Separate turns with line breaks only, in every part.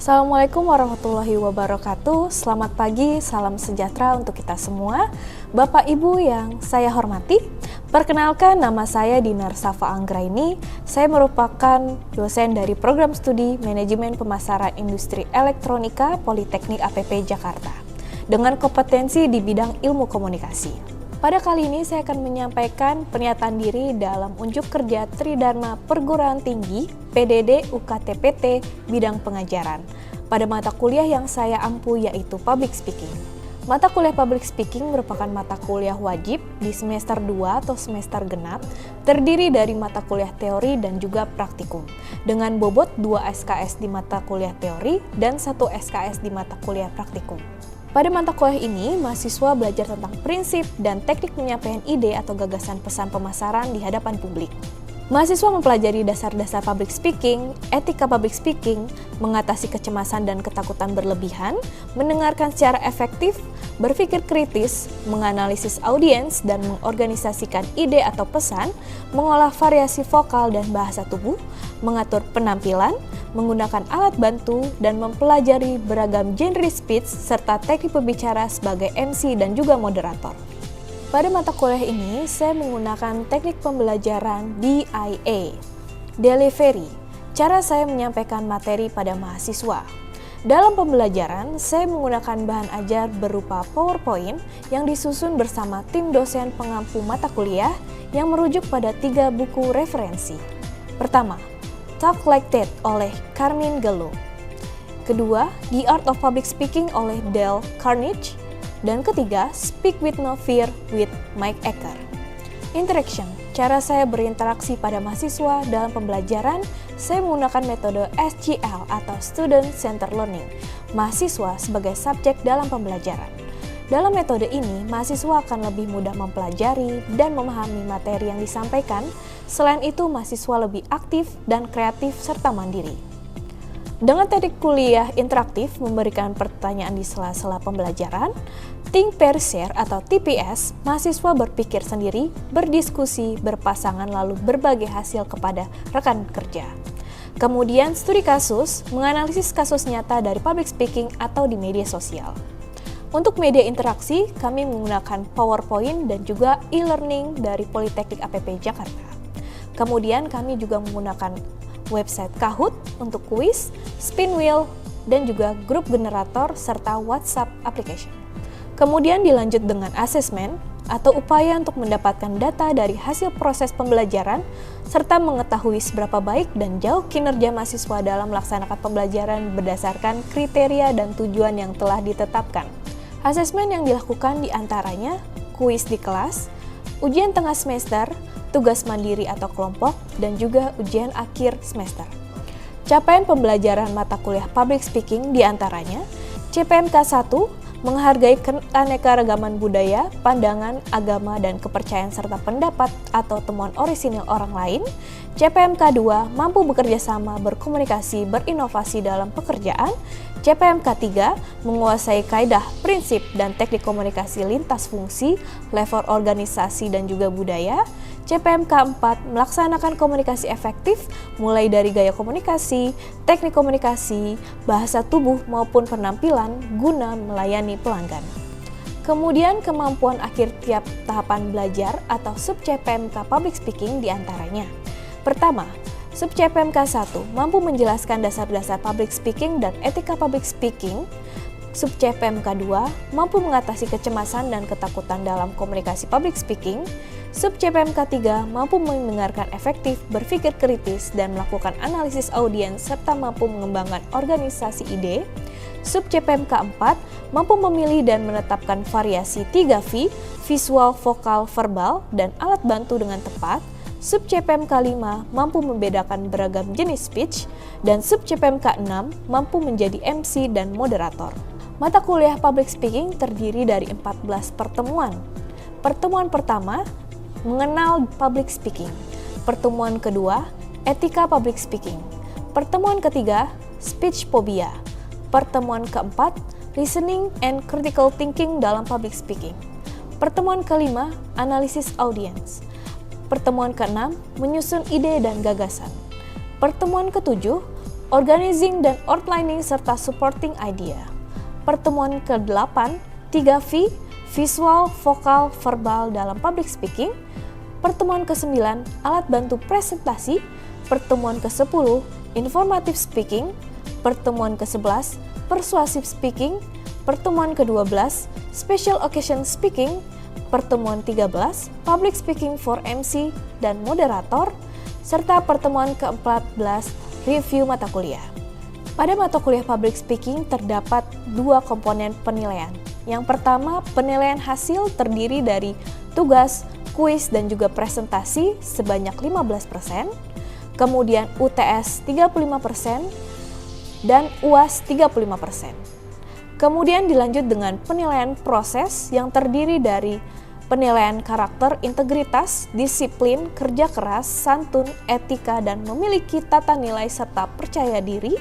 Assalamualaikum warahmatullahi wabarakatuh. Selamat pagi, salam sejahtera untuk kita semua. Bapak Ibu yang saya hormati, perkenalkan nama saya Dinar Safa Anggraini. Saya merupakan dosen dari program studi Manajemen Pemasaran Industri Elektronika Politeknik APP Jakarta dengan kompetensi di bidang ilmu komunikasi. Pada kali ini saya akan menyampaikan pernyataan diri dalam unjuk kerja Tridharma Perguruan Tinggi PDD UKT-PT bidang pengajaran pada mata kuliah yang saya ampu yaitu Public Speaking. Mata kuliah Public Speaking merupakan mata kuliah wajib di semester 2 atau semester genap, terdiri dari mata kuliah teori dan juga praktikum, dengan bobot 2 SKS di mata kuliah teori dan 1 SKS di mata kuliah praktikum. Pada mata kuliah ini, mahasiswa belajar tentang prinsip dan teknik penyampaian ide atau gagasan pesan pemasaran di hadapan publik. Mahasiswa mempelajari dasar-dasar public speaking, etika public speaking, mengatasi kecemasan dan ketakutan berlebihan, mendengarkan secara efektif, berpikir kritis, menganalisis audiens dan mengorganisasikan ide atau pesan, mengolah variasi vokal dan bahasa tubuh, mengatur penampilan, menggunakan alat bantu, dan mempelajari beragam genre speech serta teknik berbicara sebagai MC dan juga moderator. Pada mata kuliah ini, saya menggunakan teknik pembelajaran DIA, Delivery, cara saya menyampaikan materi pada mahasiswa. Dalam pembelajaran, saya menggunakan bahan ajar berupa PowerPoint yang disusun bersama tim dosen pengampu mata kuliah yang merujuk pada 3 buku referensi. Pertama, Talk Like That oleh Carmine Gallo. Kedua, The Art of Public Speaking oleh Dale Carnegie. Dan ketiga, Speak with No Fear with Mike Ecker. Interaction, cara saya berinteraksi pada mahasiswa dalam pembelajaran, saya menggunakan metode SGL atau Student Centered Learning, mahasiswa sebagai subjek dalam pembelajaran. Dalam metode ini, mahasiswa akan lebih mudah mempelajari dan memahami materi yang disampaikan. Selain itu, mahasiswa lebih aktif dan kreatif serta mandiri. Dengan teknik kuliah interaktif memberikan pertanyaan di sela-sela pembelajaran, Think Pair Share atau TPS, mahasiswa berpikir sendiri, berdiskusi, berpasangan lalu berbagi hasil kepada rekan kerja. Kemudian studi kasus, menganalisis kasus nyata dari public speaking atau di media sosial. Untuk media interaksi, kami menggunakan PowerPoint dan juga e-learning dari Politeknik APP Jakarta. Kemudian kami juga menggunakan website Kahoot untuk kuis, Spinwheel, dan juga grup generator serta WhatsApp application. Kemudian dilanjut dengan asesmen atau upaya untuk mendapatkan data dari hasil proses pembelajaran serta mengetahui seberapa baik dan jauh kinerja mahasiswa dalam melaksanakan pembelajaran berdasarkan kriteria dan tujuan yang telah ditetapkan. Asesmen yang dilakukan diantaranya kuis di kelas, ujian tengah semester, tugas mandiri atau kelompok, dan juga ujian akhir semester. Capaian pembelajaran mata kuliah Public Speaking diantaranya CPMK 1, menghargai keanekaragaman budaya, pandangan, agama, dan kepercayaan serta pendapat atau temuan orisinil orang lain. CPMK 2, mampu bekerja sama, berkomunikasi, berinovasi dalam pekerjaan. CPMK 3, menguasai kaidah, prinsip, dan teknik komunikasi lintas fungsi, level organisasi, dan juga budaya. CPMK 4, melaksanakan komunikasi efektif, mulai dari gaya komunikasi, teknik komunikasi, bahasa tubuh maupun penampilan, guna melayani pelanggan. Kemudian kemampuan akhir tiap tahapan belajar atau sub-CPMK Public Speaking diantaranya. Pertama, sub-CPMK 1, mampu menjelaskan dasar-dasar public speaking dan etika public speaking. Sub-CPMK 2, mampu mengatasi kecemasan dan ketakutan dalam komunikasi public speaking. Sub-CPMK 3, mampu mendengarkan efektif, berpikir kritis, dan melakukan analisis audiens, serta mampu mengembangkan organisasi ide. Sub-CPMK 4, mampu memilih dan menetapkan variasi 3V, visual, vokal, verbal, dan alat bantu dengan tepat. Sub-CPMK 5, mampu membedakan beragam jenis speech. Dan sub-CPMK 6, mampu menjadi MC dan moderator. Mata kuliah Public Speaking terdiri dari 14 pertemuan. Pertemuan pertama, mengenal public speaking. Pertemuan kedua, etika public speaking. Pertemuan ketiga, speech phobia. Pertemuan keempat, listening and critical thinking dalam public speaking. Pertemuan kelima, analisis audience. Pertemuan keenam, menyusun ide dan gagasan. Pertemuan ketujuh, organizing dan outlining serta supporting idea. Pertemuan ke-8, 3V, visual, vokal, verbal dalam public speaking. Pertemuan ke-9, alat bantu presentasi. Pertemuan ke-10, informative speaking. Pertemuan ke-11, persuasive speaking. Pertemuan ke-12, special occasion speaking. Pertemuan 13, public speaking for MC dan moderator. Serta pertemuan ke-14, review mata kuliah. Pada mata kuliah public speaking terdapat dua komponen penilaian. Yang pertama, penilaian hasil terdiri dari tugas, kuis, dan juga presentasi sebanyak 15%, kemudian UTS 35%, dan UAS 35%. Kemudian dilanjut dengan penilaian proses yang terdiri dari penilaian karakter, integritas, disiplin, kerja keras, santun, etika, dan memiliki tata nilai serta percaya diri,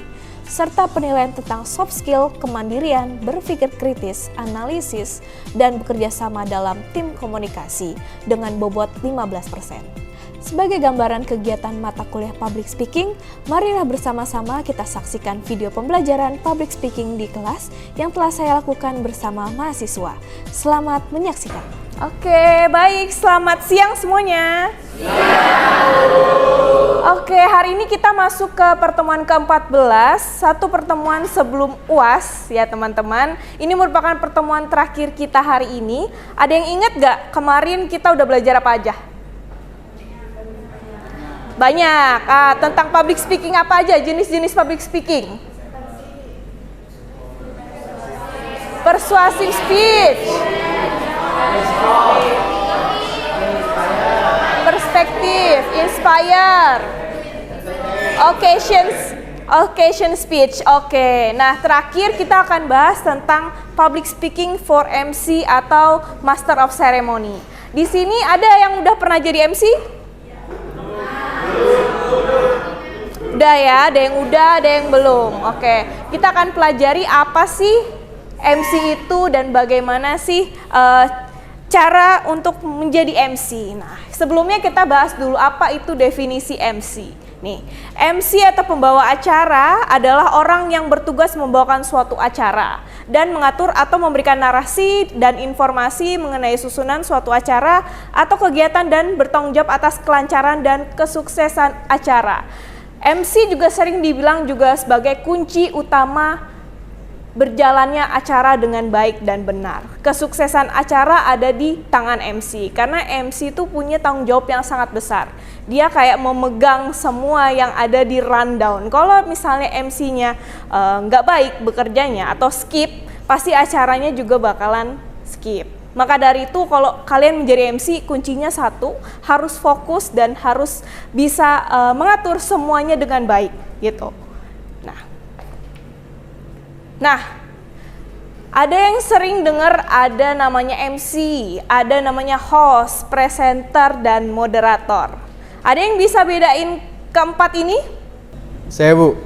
serta penilaian tentang soft skill, kemandirian, berpikir kritis, analisis, dan bekerja sama dalam tim komunikasi dengan bobot 15%. Sebagai gambaran kegiatan mata kuliah public speaking, marilah bersama-sama kita saksikan video pembelajaran public speaking di kelas yang telah saya lakukan bersama mahasiswa. Selamat menyaksikan. Oke, baik. Selamat siang semuanya. Oke, hari ini kita masuk ke pertemuan ke-14, satu pertemuan sebelum UAS ya teman-teman. Ini merupakan pertemuan terakhir kita hari ini. Ada yang ingat gak kemarin kita udah belajar apa aja? Banyak. Tentang public speaking apa aja? Jenis-jenis public speaking. Persuasive speech. Perspektif, inspire. Occasion speech. Oke. Nah, terakhir kita akan bahas tentang public speaking for MC atau Master of Ceremony. Di sini ada yang udah pernah jadi MC? Udah ya, ada yang udah, ada yang belum. Oke, kita akan pelajari apa sih MC itu dan bagaimana sih cara untuk menjadi MC. Nah, sebelumnya kita bahas dulu apa itu definisi MC. Nih, MC atau pembawa acara adalah orang yang bertugas membawakan suatu acara dan mengatur atau memberikan narasi dan informasi mengenai susunan suatu acara atau kegiatan dan bertanggung jawab atas kelancaran dan kesuksesan acara. MC juga sering dibilang juga sebagai kunci utama berjalannya acara dengan baik dan benar. Kesuksesan acara ada di tangan MC, karena MC itu punya tanggung jawab yang sangat besar. Dia kayak memegang semua yang ada di rundown. Kalau misalnya MC-nya nggak baik bekerjanya atau skip, pasti acaranya juga bakalan skip. Maka dari itu kalau kalian menjadi MC, kuncinya satu, harus fokus dan harus bisa mengatur semuanya dengan baik gitu. Nah, ada yang sering dengar ada namanya MC, ada namanya host, presenter, dan moderator. Ada yang bisa bedain keempat ini?
Saya, Bu.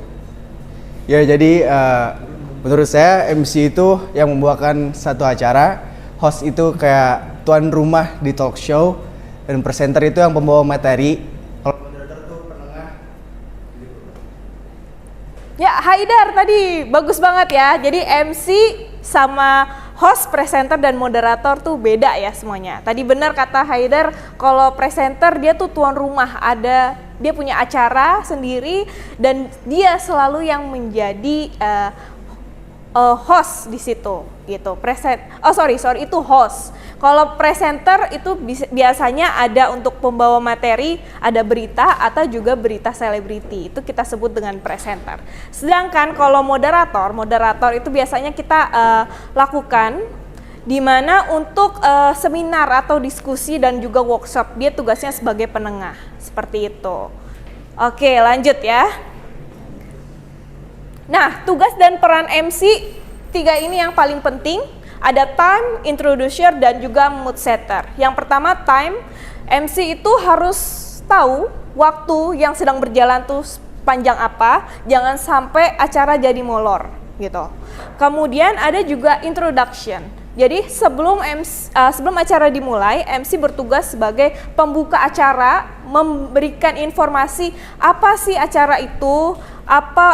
Ya, jadi menurut saya MC itu yang membawakan satu acara, host itu kayak tuan rumah di talk show, dan presenter itu yang pembawa materi. Kalau moderator tuh penengah.
Ya, Haidar tadi bagus banget ya. Jadi MC sama host, presenter, dan moderator tuh beda ya semuanya. Tadi benar kata Haidar, kalau presenter dia tuh tuan rumah, dia punya acara sendiri dan dia selalu yang menjadi host di situ gitu. Itu host. Kalau presenter itu biasanya ada untuk pembawa materi, ada berita atau juga berita selebriti. Itu kita sebut dengan presenter. Sedangkan kalau moderator itu biasanya kita lakukan di mana untuk seminar atau diskusi dan juga workshop. Dia tugasnya sebagai penengah. Seperti itu. Oke, lanjut ya. Nah, tugas dan peran MC, tiga ini yang paling penting. Ada time, introducer, dan juga mood setter. Yang pertama time, MC itu harus tahu waktu yang sedang berjalan tuh panjang apa, jangan sampai acara jadi molor gitu. Kemudian ada juga introduction. Jadi sebelum acara dimulai, MC bertugas sebagai pembuka acara, memberikan informasi apa sih acara itu, apa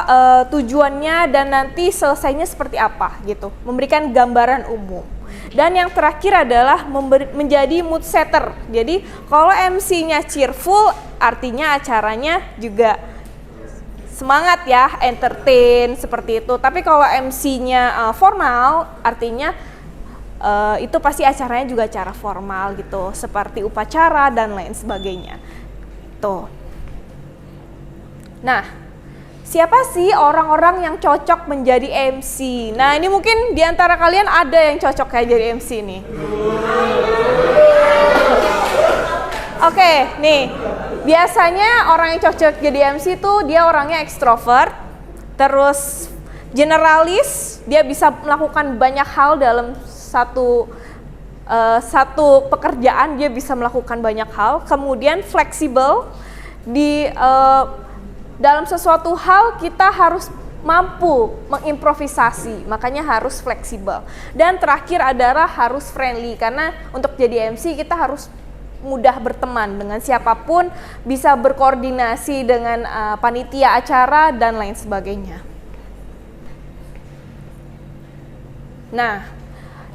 tujuannya dan nanti selesainya seperti apa gitu, memberikan gambaran umum. Dan yang terakhir adalah menjadi mood setter. Jadi kalau MC-nya cheerful, artinya acaranya juga semangat ya, entertain seperti itu. Tapi kalau MC-nya formal, artinya itu pasti acaranya juga acara formal gitu, seperti upacara dan lain sebagainya. Tuh. Nah, siapa sih orang-orang yang cocok menjadi MC? Nah, ini mungkin di antara kalian ada yang cocok kayak jadi MC nih. Oke, nih. Biasanya orang yang cocok jadi MC itu dia orangnya ekstrovert, terus generalis, dia bisa melakukan banyak hal dalam satu pekerjaan, dia bisa melakukan banyak hal. Kemudian fleksibel, di dalam sesuatu hal kita harus mampu mengimprovisasi, makanya harus fleksibel. Dan terakhir adalah harus friendly, karena untuk jadi MC kita harus mudah berteman dengan siapapun, bisa berkoordinasi dengan panitia acara dan lain sebagainya. Nah,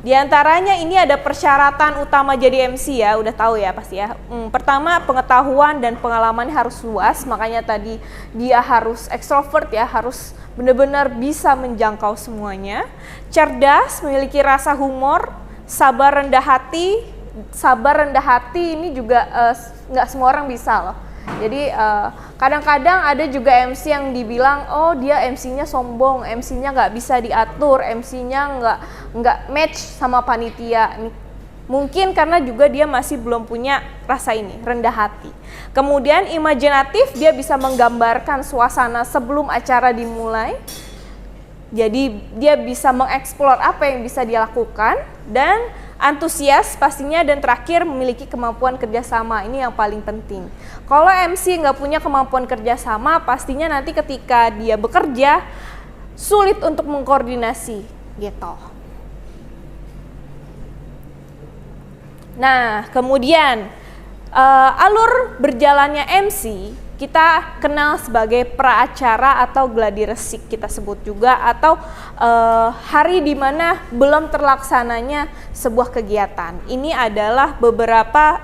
di antaranya ini ada persyaratan utama jadi MC ya, udah tahu ya pasti ya. Pertama, pengetahuan dan pengalamannya harus luas, makanya tadi dia harus ekstrovert ya, harus benar-benar bisa menjangkau semuanya. Cerdas, memiliki rasa humor, sabar rendah hati. Sabar rendah hati ini juga nggak semua orang bisa loh. Jadi kadang-kadang ada juga MC yang dibilang, oh dia MC-nya sombong, MC-nya nggak bisa diatur, MC-nya nggak match sama panitia. Mungkin karena juga dia masih belum punya rasa ini, rendah hati. Kemudian imajinatif, dia bisa menggambarkan suasana sebelum acara dimulai. Jadi dia bisa mengeksplor apa yang bisa dia lakukan. Dan antusias pastinya, dan terakhir memiliki kemampuan kerjasama. Ini yang paling penting. Kalau MC nggak punya kemampuan kerjasama, pastinya nanti ketika dia bekerja sulit untuk mengkoordinasi gitu. Nah, kemudian alur berjalannya MC kita kenal sebagai praacara atau gladi resik kita sebut juga, atau hari di mana belum terlaksananya sebuah kegiatan. Ini adalah beberapa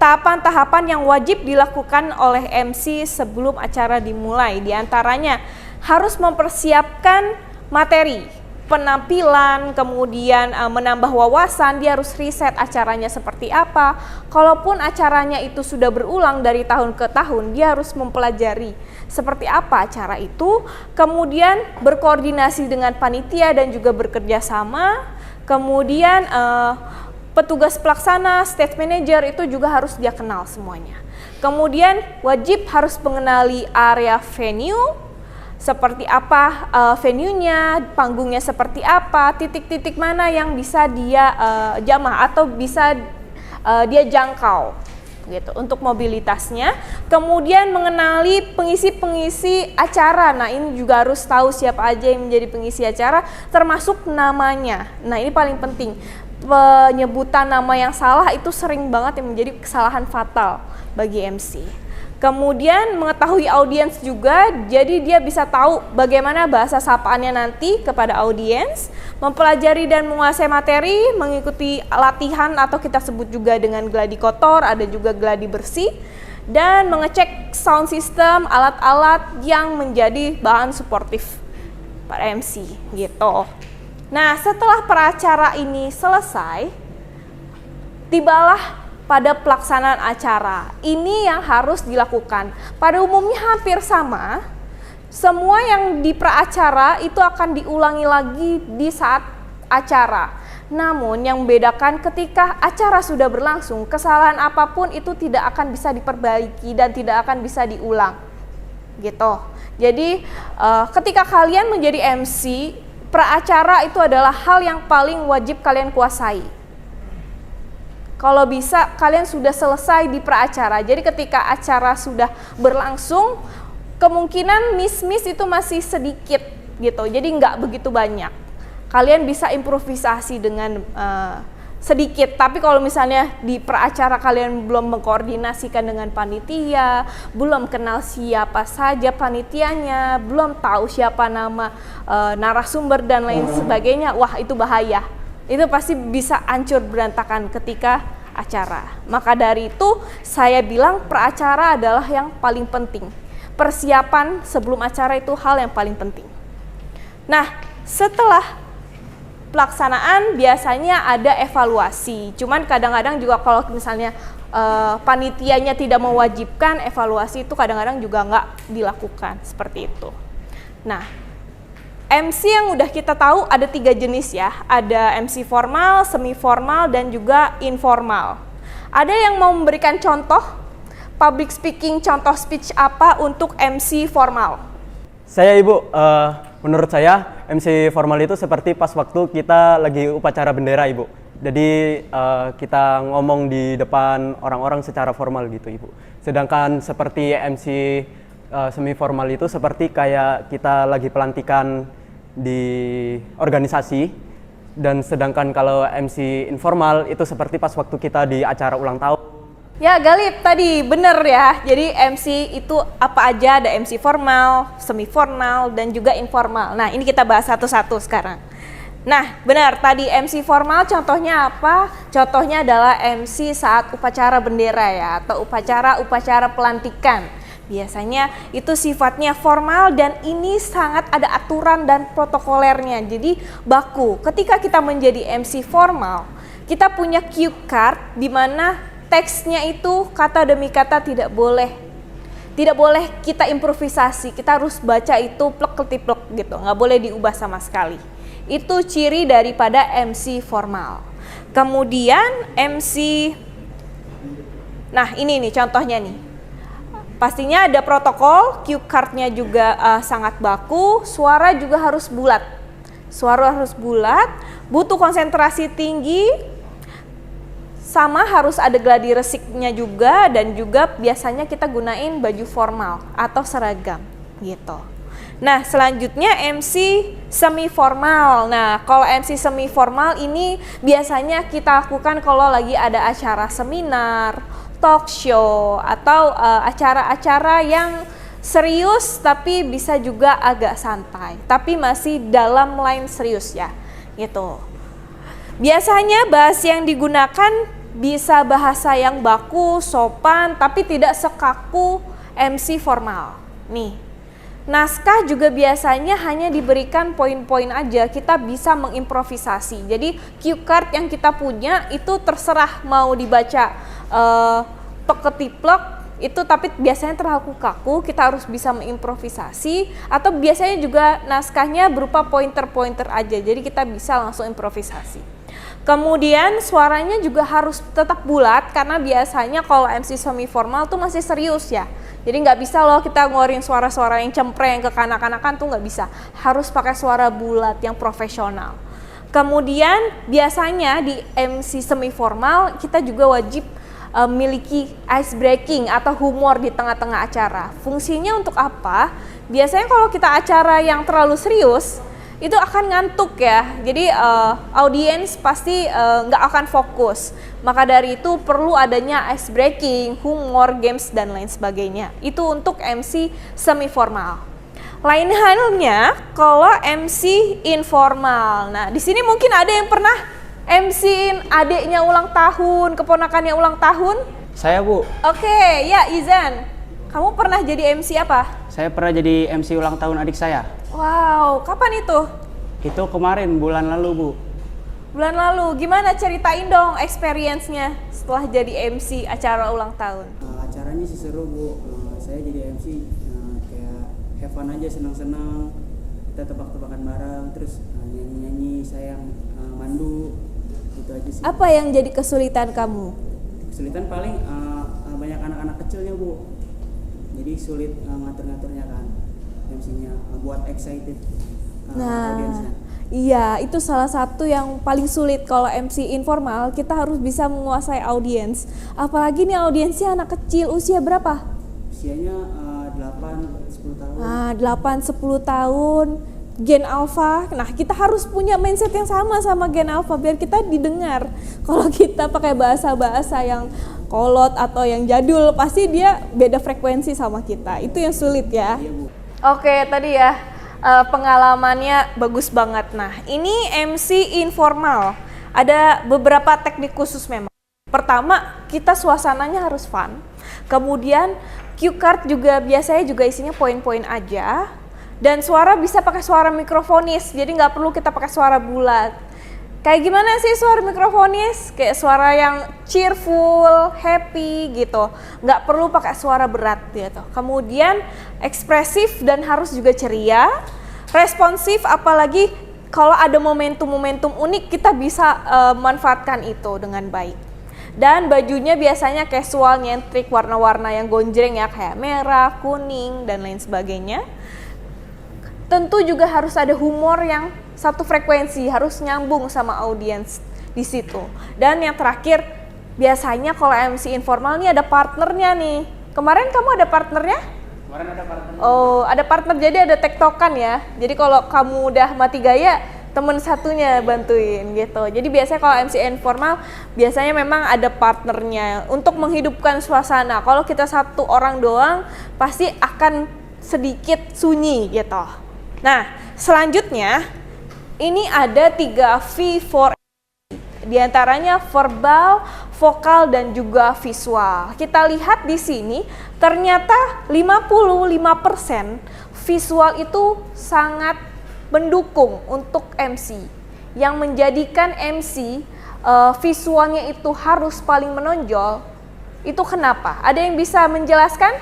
tahapan-tahapan yang wajib dilakukan oleh MC sebelum acara dimulai. Di antaranya harus mempersiapkan materi, penampilan, kemudian menambah wawasan, dia harus riset acaranya seperti apa. Kalaupun acaranya itu sudah berulang dari tahun ke tahun, dia harus mempelajari seperti apa acara itu, kemudian berkoordinasi dengan panitia dan juga bekerja sama. Kemudian petugas pelaksana, stage manager itu juga harus dia kenal semuanya. Kemudian wajib harus mengenali area venue, seperti apa venue-nya, panggungnya seperti apa, titik-titik mana yang bisa dia jamah atau bisa dia jangkau gitu untuk mobilitasnya. Kemudian mengenali pengisi-pengisi acara. Nah, ini juga harus tahu siapa aja yang menjadi pengisi acara, termasuk namanya. Nah, ini paling penting. Penyebutan nama yang salah itu sering banget yang menjadi kesalahan fatal bagi MC. Kemudian mengetahui audiens juga, jadi dia bisa tahu bagaimana bahasa sapaannya nanti kepada audiens, mempelajari dan menguasai materi, mengikuti latihan atau kita sebut juga dengan gladi kotor, ada juga gladi bersih, dan mengecek sound system, alat-alat yang menjadi bahan suportif para MC gitu. Nah, setelah peracara ini selesai, tibalah pada pelaksanaan acara. Ini yang harus dilakukan. Pada umumnya hampir sama, semua yang di praacara itu akan diulangi lagi di saat acara. Namun yang membedakan ketika acara sudah berlangsung, kesalahan apapun itu tidak akan bisa diperbaiki dan tidak akan bisa diulang. Gitu. Jadi ketika kalian menjadi MC, praacara itu adalah hal yang paling wajib kalian kuasai. Kalau bisa kalian sudah selesai di praacara. Jadi ketika acara sudah berlangsung, kemungkinan miss itu masih sedikit gitu. Jadi nggak begitu banyak. Kalian bisa improvisasi dengan sedikit. Tapi kalau misalnya di peracara kalian belum mengkoordinasikan dengan panitia, belum kenal siapa saja panitianya, belum tahu siapa nama narasumber dan lain sebagainya, wah itu bahaya. Itu pasti bisa hancur berantakan ketika acara. Maka dari itu saya bilang peracara adalah yang paling penting. Persiapan sebelum acara itu hal yang paling penting. Nah, setelah pelaksanaan biasanya ada evaluasi. Cuman kadang-kadang juga kalau misalnya panitianya tidak mewajibkan, evaluasi itu kadang-kadang juga nggak dilakukan seperti itu. Nah, MC yang udah kita tahu ada 3 jenis ya. Ada MC formal, semi formal, dan juga informal. Ada yang mau memberikan contoh public speaking, contoh speech apa untuk MC formal?
Saya Ibu, menurut saya MC formal itu seperti pas waktu kita lagi upacara bendera Ibu. Jadi kita ngomong di depan orang-orang secara formal gitu Ibu. Sedangkan seperti MC semi formal itu seperti kayak kita lagi pelantikan di organisasi. Dan sedangkan kalau MC informal itu seperti pas waktu kita di acara ulang tahun.
Ya Galip tadi bener ya, jadi MC itu apa aja, ada MC formal, semi formal, dan juga informal. Nah ini kita bahas satu-satu sekarang. Nah benar, tadi MC formal contohnya apa? Contohnya adalah MC saat upacara bendera ya, atau upacara pelantikan. Biasanya itu sifatnya formal dan ini sangat ada aturan dan protokolernya, jadi baku. Ketika kita menjadi MC formal, kita punya cue card di mana teksnya itu kata demi kata tidak boleh kita improvisasi, kita harus baca itu plek-ketiplek gitu, nggak boleh diubah sama sekali. Itu ciri daripada MC formal. Kemudian MC, nah ini nih contohnya nih, pastinya ada protokol, cue cardnya juga sangat baku, suara juga harus bulat, butuh konsentrasi tinggi, sama harus ada gladi resiknya juga, dan juga biasanya kita gunain baju formal atau seragam gitu. Nah selanjutnya MC semi formal. Nah kalau MC semi formal ini biasanya kita lakukan kalau lagi ada acara seminar, talk show, atau acara-acara yang serius tapi bisa juga agak santai, tapi masih dalam line serius ya gitu. Biasanya bahasa yang digunakan bisa bahasa yang baku, sopan, tapi tidak sekaku MC formal. Nih, naskah juga biasanya hanya diberikan poin-poin aja, kita bisa mengimprovisasi. Jadi cue card yang kita punya itu terserah mau dibaca plek-ketiplek itu, tapi biasanya terlalu kaku, kita harus bisa mengimprovisasi. Atau biasanya juga naskahnya berupa pointer-pointer aja, jadi kita bisa langsung improvisasi. Kemudian suaranya juga harus tetap bulat, karena biasanya kalau MC semi formal tuh masih serius ya. Jadi nggak bisa loh kita ngeluarin suara-suara yang cempreng ke kanak-kanakan, tuh nggak bisa. Harus pakai suara bulat yang profesional. Kemudian biasanya di MC semi formal kita juga wajib memiliki ice breaking atau humor di tengah-tengah acara. Fungsinya untuk apa? Biasanya kalau kita acara yang terlalu serius, itu akan ngantuk ya, jadi audiens pasti nggak akan fokus. Maka dari itu perlu adanya ice breaking, humor, games, dan lain sebagainya. Itu untuk MC semi formal. Lain halnya kalau MC informal. Nah di sini mungkin ada yang pernah MC-in adiknya ulang tahun, keponakannya ulang tahun.
Saya Bu.
Oke, ya Izan, kamu pernah jadi MC apa?
Saya pernah jadi MC ulang tahun adik saya.
Wow, kapan itu?
Itu kemarin bulan lalu Bu.
Bulan lalu, gimana ceritain dong experience-nya setelah jadi MC acara ulang tahun?
Acaranya sih seru Bu. Saya jadi MC kayak have fun aja, senang-senang. Kita tebak-tebakan bareng, terus nyanyi-nyanyi, saya yang mandu. Itu aja sih.
Apa yang jadi kesulitan kamu?
Kesulitan paling banyak anak-anak kecilnya Bu. Jadi sulit ngatur-ngaturnya kan. MC-nya buat excited audiensnya.
Iya, itu salah satu yang paling sulit kalau MC informal, kita harus bisa menguasai audiens. Apalagi nih audiensnya anak kecil, usia berapa?
Usianya 8-10 tahun.
8-10 tahun. Gen Alpha. Nah, kita harus punya mindset yang sama Gen Alpha biar kita didengar. Kalau kita pakai bahasa-bahasa yang kolot atau yang jadul, pasti dia beda frekuensi sama kita. Itu yang sulit ya. Oke, tadi ya pengalamannya bagus banget. Nah, ini MC informal. Ada beberapa teknik khusus memang. Pertama, kita suasananya harus fun. Kemudian cue card juga biasanya juga isinya poin-poin aja. Dan suara bisa pakai suara mikrofonis, jadi nggak perlu kita pakai suara bulat. Kayak gimana sih suara mikrofonis? Kayak suara yang cheerful, happy gitu. Nggak perlu pakai suara berat gitu. Kemudian ekspresif dan harus juga ceria. Responsif, apalagi kalau ada momentum-momentum unik kita bisa manfaatkan itu dengan baik. Dan bajunya biasanya casual, nyentrik, warna-warna yang gonjreng ya, kayak merah, kuning, dan lain sebagainya. Tentu juga harus ada humor yang satu frekuensi, harus nyambung sama audiens di situ. Dan yang terakhir, biasanya kalau MC informal nih ada partnernya nih. Kemarin kamu ada partnernya?
Kemarin ada partner.
Oh, ada partner, jadi ada tektokan ya. Jadi kalau kamu udah mati gaya, temen satunya bantuin gitu. Jadi biasanya kalau MC informal, biasanya memang ada partnernya untuk menghidupkan suasana. Kalau kita satu orang doang, pasti akan sedikit sunyi gitu. Nah, selanjutnya ini ada 3 V for MC. Di antaranya verbal, vokal, dan juga visual. Kita lihat di sini ternyata 55% visual itu sangat mendukung untuk MC. Yang menjadikan MC visualnya itu harus paling menonjol. Itu kenapa? Ada yang bisa menjelaskan?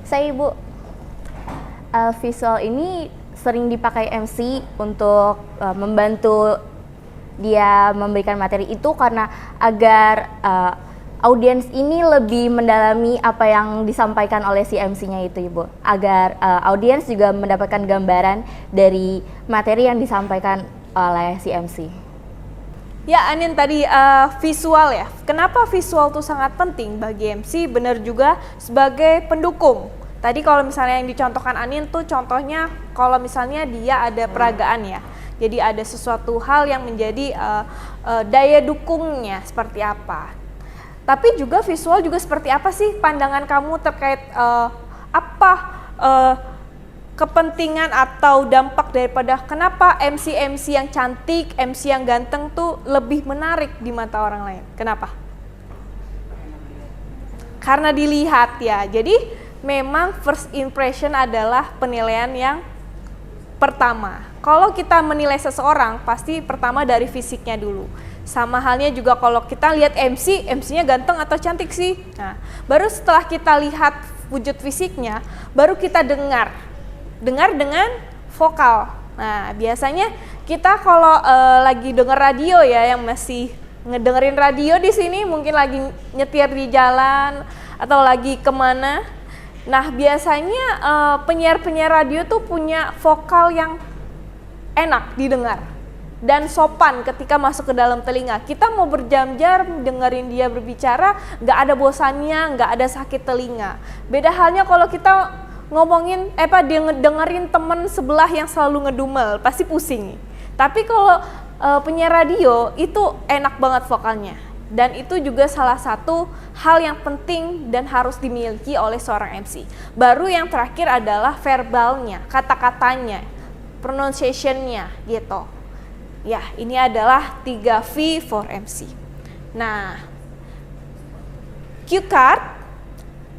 Saya Ibu, visual ini sering dipakai MC untuk membantu dia memberikan materi itu karena agar audiens ini lebih mendalami apa yang disampaikan oleh si MC-nya itu Ibu, agar audiens juga mendapatkan gambaran dari materi yang disampaikan oleh si MC.
Ya, Anin tadi visual ya. Kenapa visual itu sangat penting bagi MC? Benar juga sebagai pendukung. Tadi kalau misalnya yang dicontohkan Anin tuh contohnya kalau misalnya dia ada peragaan ya. Jadi ada sesuatu hal yang menjadi daya dukungnya seperti apa. Tapi juga visual juga seperti apa sih pandangan kamu terkait kepentingan atau dampak daripada kenapa MC yang cantik, MC yang ganteng tuh lebih menarik di mata orang lain? Kenapa? Karena dilihat ya. Jadi memang first impression adalah penilaian yang pertama. Kalau kita menilai seseorang pasti pertama dari fisiknya dulu. Sama halnya juga kalau kita lihat MC-nya ganteng atau cantik sih. Nah, baru setelah kita lihat wujud fisiknya, baru kita dengar dengan vokal. Nah, biasanya kita kalau lagi denger radio ya, yang masih ngedengerin radio di sini, mungkin lagi nyetir di jalan atau lagi kemana. Nah, biasanya penyiar-penyiar radio tuh punya vokal yang enak didengar dan sopan ketika masuk ke dalam telinga. Kita mau berjam-jam dengerin dia berbicara, nggak ada bosannya, nggak ada sakit telinga. Beda halnya kalau kita ngomongin, dengerin temen sebelah yang selalu ngedumel, pasti pusing. Tapi kalau penyiar radio itu enak banget vokalnya. Dan itu juga salah satu hal yang penting dan harus dimiliki oleh seorang MC. Baru yang terakhir adalah verbalnya, kata-katanya, pronunciation-nya gitu. Ya, ini adalah 3 V for MC. Nah, cue card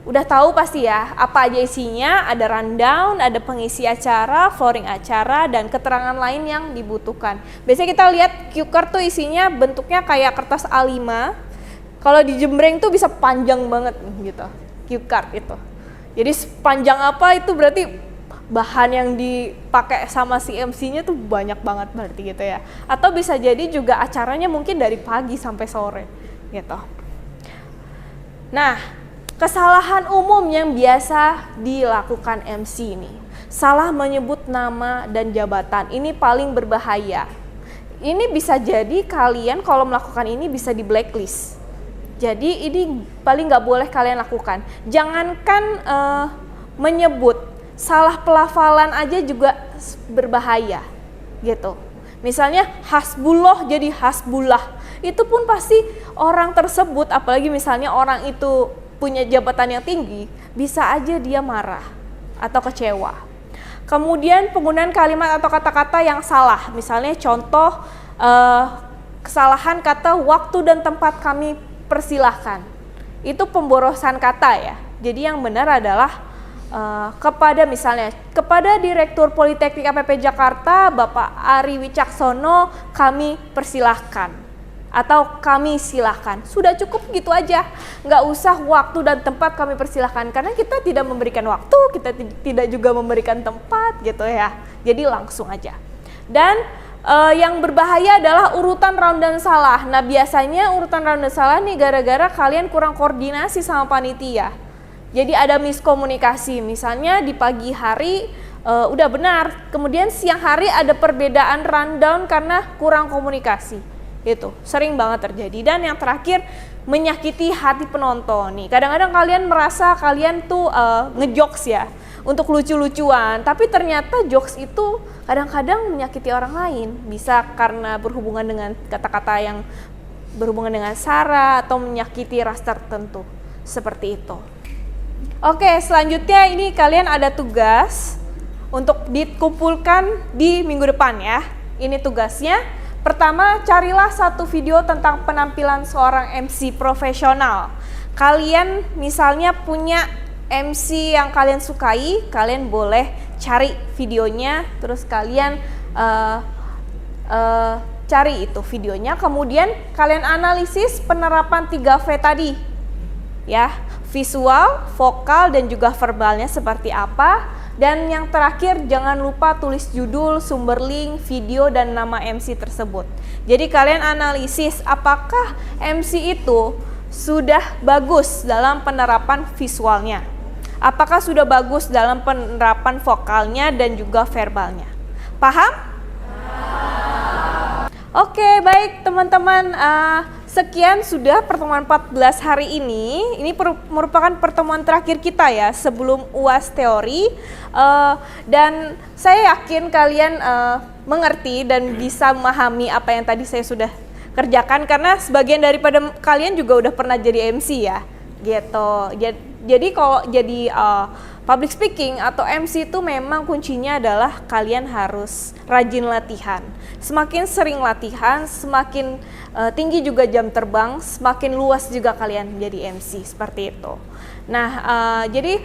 udah tahu pasti ya apa aja isinya, ada rundown, ada pengisi acara, flooring acara, dan keterangan lain yang dibutuhkan. Biasanya kita lihat cue card tuh isinya bentuknya kayak kertas A5. Kalau dijembreng tuh bisa panjang banget gitu, cue card itu. Jadi sepanjang apa itu berarti bahan yang dipakai sama si MC-nya tuh banyak banget berarti gitu ya. Atau bisa jadi juga acaranya mungkin dari pagi sampai sore gitu. Nah, kesalahan umum yang biasa dilakukan MC ini, salah menyebut nama dan jabatan. Ini paling berbahaya. Ini bisa jadi kalian kalau melakukan ini bisa di blacklist. Jadi ini paling nggak boleh kalian lakukan. Jangankan menyebut, salah pelafalan aja juga berbahaya gitu. Misalnya hasbullah jadi hasbullah, itu pun pasti orang tersebut, apalagi misalnya orang itu punya jabatan yang tinggi, bisa aja dia marah atau kecewa. Kemudian penggunaan kalimat atau kata-kata yang salah, misalnya contoh kesalahan kata waktu dan tempat kami persilahkan, itu pemborosan kata ya. Jadi yang benar adalah kepada Direktur Politeknik APP Jakarta Bapak Ari Wicaksono kami persilahkan atau kami silahkan. Sudah cukup gitu aja, nggak usah waktu dan tempat kami persilahkan, karena kita tidak memberikan waktu, kita tidak juga memberikan tempat gitu ya. Jadi langsung aja. Dan yang berbahaya adalah urutan rundown salah. Nah biasanya urutan rundown salah nih gara-gara kalian kurang koordinasi sama panitia. Jadi ada miskomunikasi, misalnya di pagi hari udah benar, kemudian siang hari ada perbedaan rundown karena kurang komunikasi. Itu sering banget terjadi. Dan yang terakhir, menyakiti hati penonton nih. Kadang-kadang kalian merasa kalian tuh ngejokes ya, untuk lucu-lucuan, tapi ternyata jokes itu kadang-kadang menyakiti orang lain. Bisa karena berhubungan dengan kata-kata yang berhubungan dengan sara atau menyakiti ras tertentu. Seperti itu. Oke, selanjutnya ini kalian ada tugas untuk dikumpulkan di minggu depan ya. Ini tugasnya. Pertama, carilah satu video tentang penampilan seorang MC profesional. Kalian misalnya punya MC yang kalian sukai, kalian boleh cari videonya, terus kalian cari itu videonya, kemudian kalian analisis penerapan 3V tadi. Ya, visual, vokal, dan juga verbalnya seperti apa. Dan yang terakhir, jangan lupa tulis judul, sumber link, video, dan nama MC tersebut. Jadi kalian analisis apakah MC itu sudah bagus dalam penerapan visualnya, apakah sudah bagus dalam penerapan vokalnya dan juga verbalnya. Paham? Oke, baik teman-teman. Sekian sudah pertemuan 14 hari ini. Ini merupakan pertemuan terakhir kita ya sebelum UAS teori. Dan saya yakin kalian mengerti dan bisa memahami apa yang tadi saya sudah kerjakan, karena sebagian daripada kalian juga udah pernah jadi MC ya, gitu. Jadi kalau jadi public speaking atau MC itu memang kuncinya adalah kalian harus rajin latihan. Semakin sering latihan, semakin tinggi juga jam terbang, semakin luas juga kalian menjadi MC, seperti itu. Nah, jadi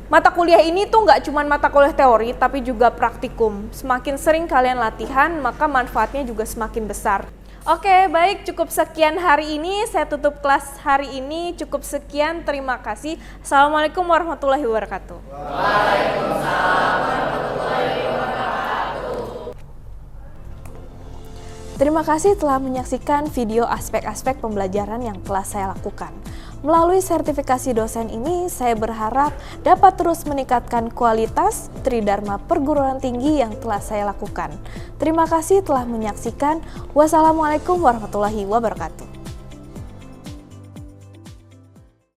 mata kuliah ini tuh nggak cuma mata kuliah teori, tapi juga praktikum. Semakin sering kalian latihan, maka manfaatnya juga semakin besar. Oke, baik, cukup sekian hari ini. Saya tutup kelas hari ini. Cukup sekian, terima kasih. Assalamualaikum warahmatullahi wabarakatuh. Waalaikumsalam warahmatullahi wabarakatuh. Terima kasih telah menyaksikan video aspek-aspek pembelajaran yang telah saya lakukan. Melalui sertifikasi dosen ini, saya berharap dapat terus meningkatkan kualitas Tridharma Perguruan Tinggi yang telah saya lakukan. Terima kasih telah menyaksikan. Wassalamualaikum warahmatullahi wabarakatuh.